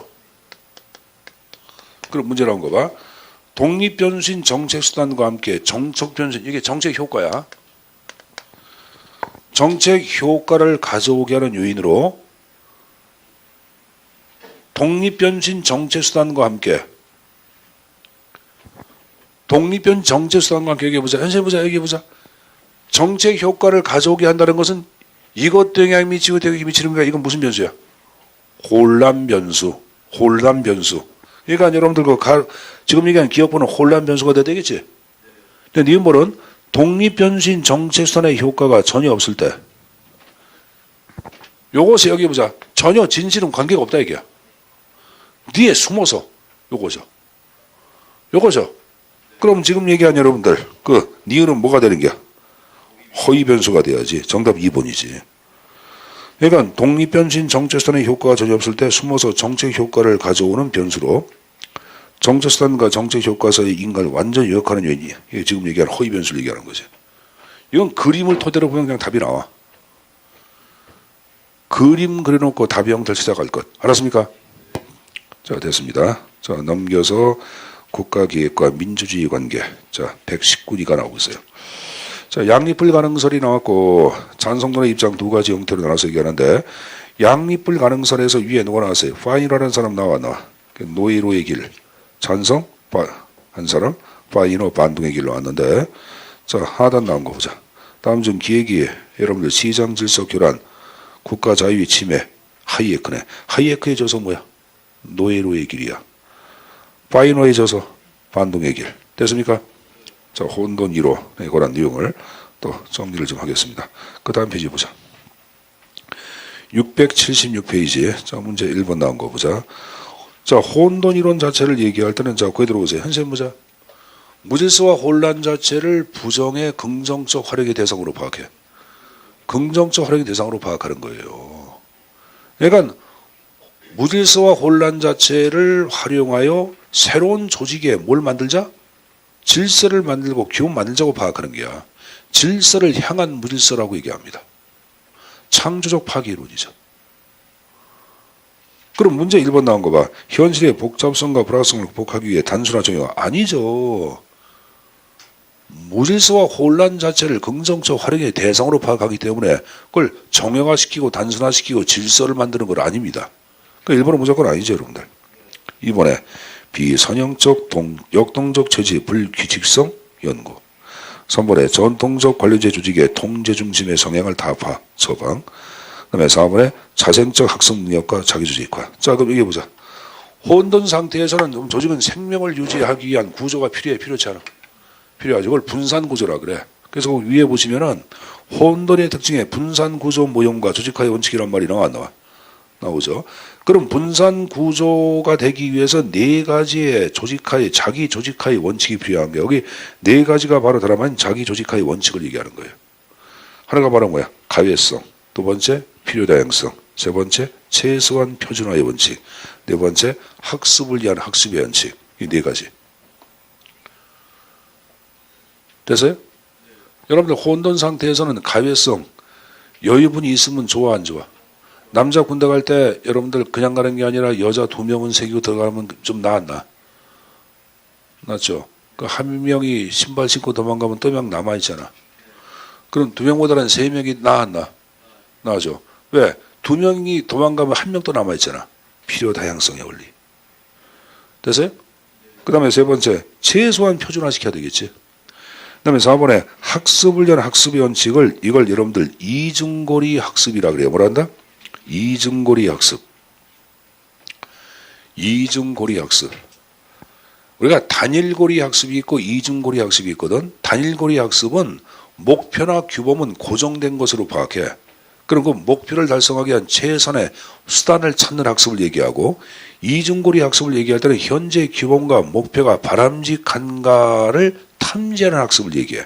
S1: 그럼 문제 나온 거 봐. 독립변수인 정책수단과 함께 정책변수, 이게 정책효과야. 정책효과를 가져오게 하는 요인으로 독립변수인 정책수단과 함께 독립변 정책수단과 함께 얘기해보자. 현실 보자. 얘기해보자. 정책효과를 가져오게 한다는 것은 이것 등 영향 미치고 대극이 미치는 거야. 이건 무슨 변수야? 혼란 변수. 혼란 변수. 그러니까 여러분들 지금 얘기한 기억부는 혼란 변수가 돼야 되겠지. 근데 니은볼은 독립 변수인 정체 수단의 효과가 전혀 없을 때 요것이 여기 보자. 전혀 진실은 관계가 없다 이게야. 뒤에 숨어서 요거죠. 그럼 지금 얘기한 여러분들 니은은 뭐가 되는 게야? 허위 변수가 돼야지. 정답 2번이지. 그러니까 독립 변수인 정체 수단의 효과가 전혀 없을 때 숨어서 정책 효과를 가져오는 변수로 정체 수단과 정책 효과 사이의 인간을 완전히 요약하는 요인이 이게 지금 얘기하는 허위 변수를 얘기하는 거지. 이건 그림을 토대로 보면 그냥 답이 나와. 그림 그려놓고 답의 형태를 찾아갈 것. 알았습니까? 자, 됐습니다. 자, 넘겨서 국가기획과 민주주의 관계. 자, 119니가 나오고 있어요. 자, 양립불 가능설이 나왔고 찬성론의 입장 두 가지 형태로 나눠서 얘기하는데 양립불 가능설에서 위에 누가 나왔어요? 파이너라는 사람 나와. 노예로의 길. 찬성? 한 사람? 파이너 반동의 길로 왔는데 자, 하단 나온 거 보자. 다음 중 기획이 여러분들 시장 질서 교란, 국가 자유의 침해, 하이에크네. 하이에크에 져서 뭐야? 노예로의 길이야. 파이너에 져서 반동의 길. 됐습니까? 자, 혼돈 1호에 관한 내용을 또 정리를 좀 하겠습니다. 그 다음 페이지 보자. 676페이지. 자, 문제 1번 나온 거 보자. 자, 혼돈 이론 자체를 얘기할 때는 자, 거기 들어보세요. 현실 보자. 무질서와 혼란 자체를 부정의 긍정적 활용의 대상으로 파악해. 긍정적 활용의 대상으로 파악하는 거예요. 그러니까 무질서와 혼란 자체를 활용하여 새로운 조직에 뭘 만들자? 질서를 만들고 기본 만들자고 파악하는 게야. 질서를 향한 무질서라고 얘기합니다. 창조적 파괴 이론이죠. 그럼 문제 1번 나온 거 봐. 현실의 복잡성과 불확성을 극복하기 위해 단순화 정의가 아니죠. 무질서와 혼란 자체를 긍정적 활용의 대상으로 파악하기 때문에 그걸 정형화시키고 단순화시키고 질서를 만드는 건 아닙니다. 그러니까 1번은 무조건 아니죠, 여러분들. 2번에 비선형적 역동적 체제 불규칙성 연구. 3번에 전통적 관료제 조직의 통제 중심의 성향을 타파 처방. 그 다음에 4번에 자생적 학습 능력과 자기조직화. 자, 그럼 여기 보자. 혼돈 상태에서는 조직은 생명을 유지하기 위한 구조가 필요치 않아. 필요하죠. 그걸 분산구조라 그래. 그래서 그 위에 보시면은 혼돈의 특징에 분산구조 모형과 조직화의 원칙이란 말이 나와 안 나와? 나오죠. 그럼 분산구조가 되기 위해서 네 가지의 조직화의 자기 조직화의 원칙이 필요한 게 여기 네 가지가 바로 드라마는 자기 조직화의 원칙을 얘기하는 거예요. 하나가 바로 뭐야? 가외성. 두 번째 필요다양성. 세 번째 최소한 표준화의 원칙. 네 번째 학습을 위한 학습의 원칙. 이 네 가지. 됐어요? 여러분들 혼돈 상태에서는 가외성, 여유분이 있으면 좋아 안 좋아? 남자 군대 갈 때 여러분들 그냥 가는 게 아니라 여자 2명은 새기고 들어가면 좀 나았나? 낫죠? 그 한 명이 신발 신고 도망가면 또 명 남아있잖아. 그럼 2명보다는 3명이 나았나? 나죠? 왜? 2명이 도망가면 1명 또 남아있잖아. 필요 다양성의 원리. 됐어요? 그 다음에 세 번째, 최소한 표준화시켜야 되겠지. 그 다음에 4번에 학습을 위한 학습의 원칙을 이걸 여러분들 이중고리 학습이라 그래요. 뭐라 한다? 이중고리 학습. 이중고리 학습. 우리가 단일고리 학습이 있고 이중고리 학습이 있거든. 단일고리 학습은 목표나 규범은 고정된 것으로 파악해. 그럼 그 목표를 달성하기 위한 최선의 수단을 찾는 학습을 얘기하고 이중고리 학습을 얘기할 때는 현재 규범과 목표가 바람직한가를 탐지하는 학습을 얘기해.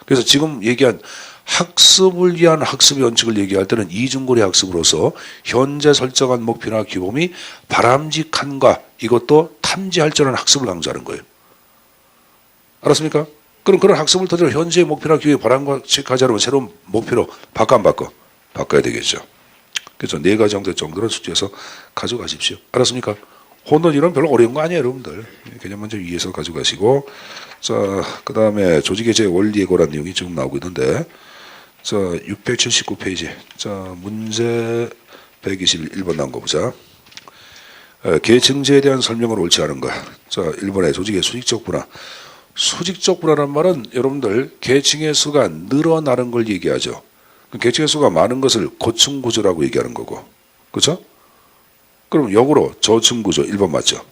S1: 그래서 지금 얘기한 학습을 위한 학습의 원칙을 얘기할 때는 이중고리 학습으로서 현재 설정한 목표나 규범이 바람직한가 이것도 탐지할 줄 아는 학습을 강조하는 거예요. 알았습니까? 그럼 그런 학습을 통해서 현재의 목표나 규범이 바람직하지 않으면 새로운 목표로 바꿔 안 바꿔? 바꿔야 되겠죠. 그래서 네 가지 정도는 숙지해서 가져가십시오. 알았습니까? 혼돈 이론 별로 어려운 거 아니에요, 여러분들. 그냥 먼저 위에서 가져가시고, 자, 그 다음에 조직의 제 원리에 관한 내용이 지금 나오고 있는데, 자, 679페이지. 자, 문제 121번 나온 거 보자. 계층제에 대한 설명은 옳지 않은가. 자, 1번에 조직의 수직적 분화. 수직적 분화란 말은 여러분들 계층의 수가 늘어나는 걸 얘기하죠. 계층의 수가 많은 것을 고층 구조라고 얘기하는 거고. 그렇죠? 그럼 역으로 저층 구조 1번 맞죠?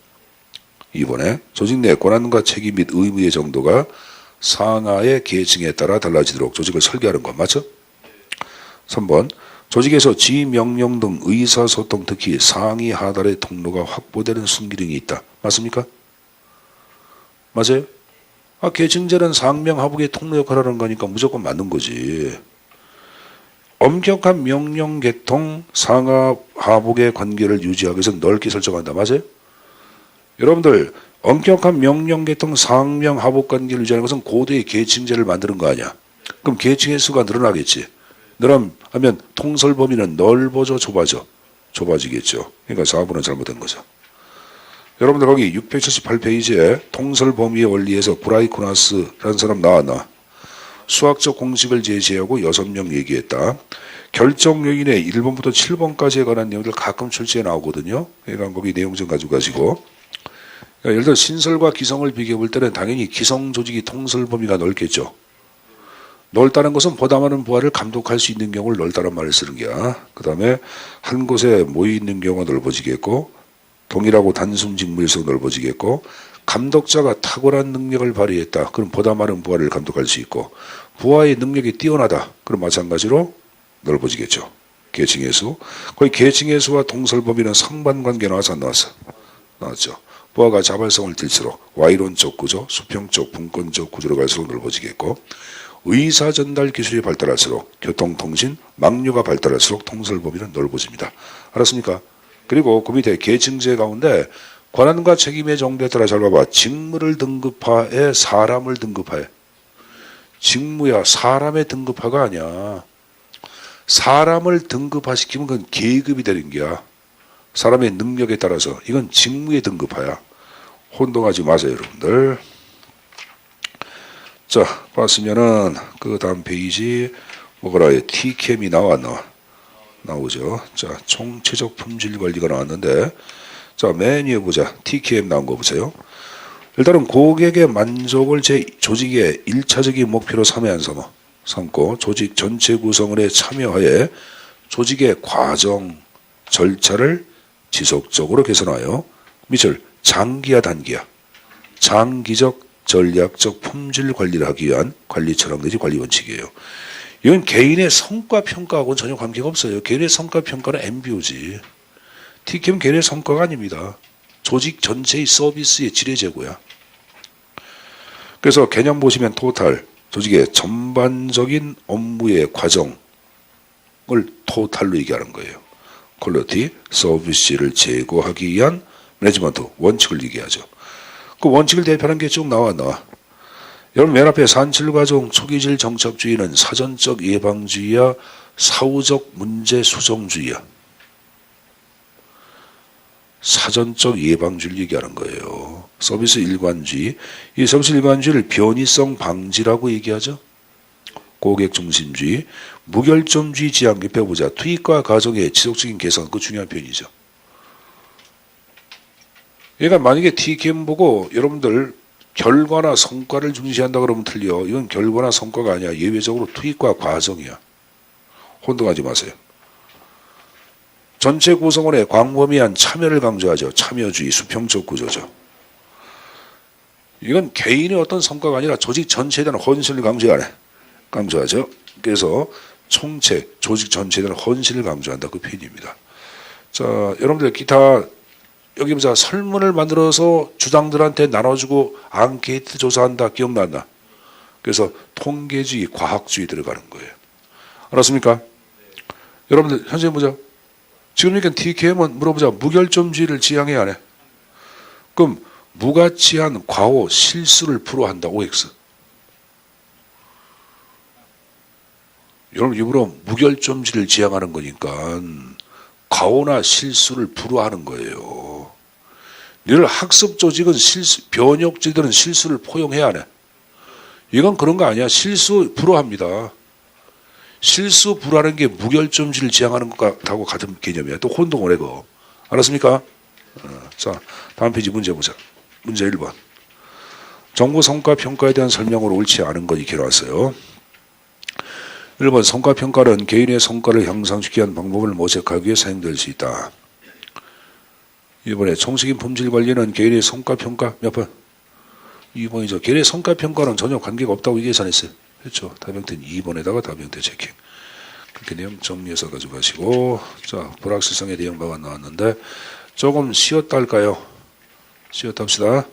S1: 2번에 조직 내 권한과 책임 및 의무의 정도가 상하의 계층에 따라 달라지도록 조직을 설계하는 것. 맞죠? 3번 조직에서 지명령 등 의사소통 특히 상위 하달의 통로가 확보되는 순기능이 있다. 맞습니까? 맞아요? 계층제는 상명 하복의 통로 역할을 하는 거니까 무조건 맞는 거지. 엄격한 명령 계통 상하 하복의 관계를 유지하기 위해서 넓게 설정한다. 맞아요? 여러분들 엄격한 명령 계통 상명 하복 관계를 유지하는 것은 고도의 계층제를 만드는 거 아니야. 그럼 계층의 수가 늘어나겠지. 늘어나면 통솔 범위는 넓어져 좁아져? 좁아지겠죠. 그러니까 4번은 잘못된 거죠. 여러분들 거기 678페이지에 통솔 범위의 원리에서 브라이코나스라는 사람 나왔나? 수학적 공식을 제시하고 6명 얘기했다. 결정 요인에 1번부터 7번까지에 관한 내용들 가끔 출제에 나오거든요. 그러니까 거기 내용 좀 가지고 가시고. 예를 들어 신설과 기성을 비교해 볼 때는 당연히 기성 조직이 통솔 범위가 넓겠죠. 넓다는 것은 보다 많은 부하를 감독할 수 있는 경우를 넓다는 말을 쓰는 게야. 그 다음에 한 곳에 모여 있는 경우가 넓어지겠고, 동일하고 단순 직무일수록 넓어지겠고, 감독자가 탁월한 능력을 발휘했다. 그럼 보다 많은 부하를 감독할 수 있고, 부하의 능력이 뛰어나다. 그럼 마찬가지로 넓어지겠죠. 계층의 수. 거의 계층의 수와 통솔 범위는 상반관계 나와서 안 나왔어? 나왔죠. 부하가 자발성을 띨수록 Y론적 구조, 수평적, 분권적 구조로 갈수록 넓어지겠고, 의사 전달 기술이 발달할수록 교통통신, 막류가 발달할수록 통솔 범위는 넓어집니다. 알았습니까? 그리고 그 밑에 계층제 가운데 권한과 책임의 정도에 따라 잘 봐봐. 직무를 등급화해 사람을 등급화해. 직무야 사람의 등급화가 아니야. 사람을 등급화시키면 그건 계급이 되는 거야. 사람의 능력에 따라서. 이건 직무의 등급화야. 혼동하지 마세요 여러분들. 자 봤으면은 그 다음 페이지 뭐라 해. TCAM이 나오죠. 자 총체적 품질 관리가 나왔는데 자 맨 위에 보자. TCAM 나온 거 보세요. 일단은 고객의 만족을 제 조직의 1차적인 목표로 삼고 조직 전체 구성원의 참여하에 조직의 과정 절차를 지속적으로 개선하여 밑을 장기와 단기야. 장기적 전략적 품질 관리를 하기 위한 관리 철학 내지 관리 원칙이에요. 이건 개인의 성과 평가하고는 전혀 관계가 없어요. 개인의 성과 평가는 MBO지. TCAM 개인의 성과가 아닙니다. 조직 전체의 서비스의 질의 제고야. 그래서 개념 보시면 토탈, 조직의 전반적인 업무의 과정을 토탈로 얘기하는 거예요. 퀄리티, 서비스를 제고하기 위한 매니지먼트, 원칙을 얘기하죠. 그 원칙을 대표하는 게 쭉 나와. 여러분 맨 앞에 산출과정 초기질 정착주의는 사전적 예방주의야 사후적 문제 수정주의야. 사전적 예방주의를 얘기하는 거예요. 서비스 일관주의. 이 서비스 일관주의를 변이성 방지라고 얘기하죠. 고객 중심주의, 무결점주의 지향 배워보자. 투입과 가정의 지속적인 개선, 그 중요한 표현이죠. 그러니까 만약에 TCAM 보고 여러분들 결과나 성과를 중시한다 그러면 틀려. 이건 결과나 성과가 아니야. 예외적으로 투입과 과정이야. 혼동하지 마세요. 전체 구성원의 광범위한 참여를 강조하죠. 참여주의, 수평적 구조죠. 이건 개인의 어떤 성과가 아니라 조직 전체에 대한 헌신을 강조하죠. 그래서 총체, 조직 전체에 대한 헌신을 강조한다. 그 표현입니다. 자, 여러분들 기타 여기 보자. 설문을 만들어서 주당들한테 나눠주고 앙케이트 조사한다. 기억난다. 그래서 통계주의, 과학주의 들어가는 거예요. 알았습니까? 여러분들 현재 보자. 지금 그러니까 TCAM은 물어보자. 무결점주의를 지향해 안 해? 그럼 무가치한 과오, 실수를 불허한다. OX. 여러분 일부러 무결점주의를 지향하는 거니까 과오나 실수를 불허하는 거예요. 늘 학습 조직은 변혁주의들은 실수를 포용해야 안 해? 이건 그런 거 아니야. 실수 불허합니다. 실수 불허하는 게 무결점주의를 지향하는 것하고 같은 개념이야. 또 혼동을 해. 그거. 알았습니까? 자, 다음 페이지 문제 보자. 문제 1번. 정보 성과 평가에 대한 설명으로 옳지 않은 거 이렇게 나왔어요. 1번 성과 평가는 개인의 성과를 향상시키기 위한 방법을 모색하기 위해 사용될 수 있다. 이번에 총식인 품질 관리는 계열의 성과평가 몇 번? 2번이죠. 계열의 성과평가는 전혀 관계가 없다고 계산했어요. 그렇죠. 답형태는 2번에다가 답형태 체킹. 그렇게 내용 정리해서 가져가시고, 자, 불확실성에 대응 방안 나왔는데, 조금 쉬었다 할까요? 쉬었다 합시다.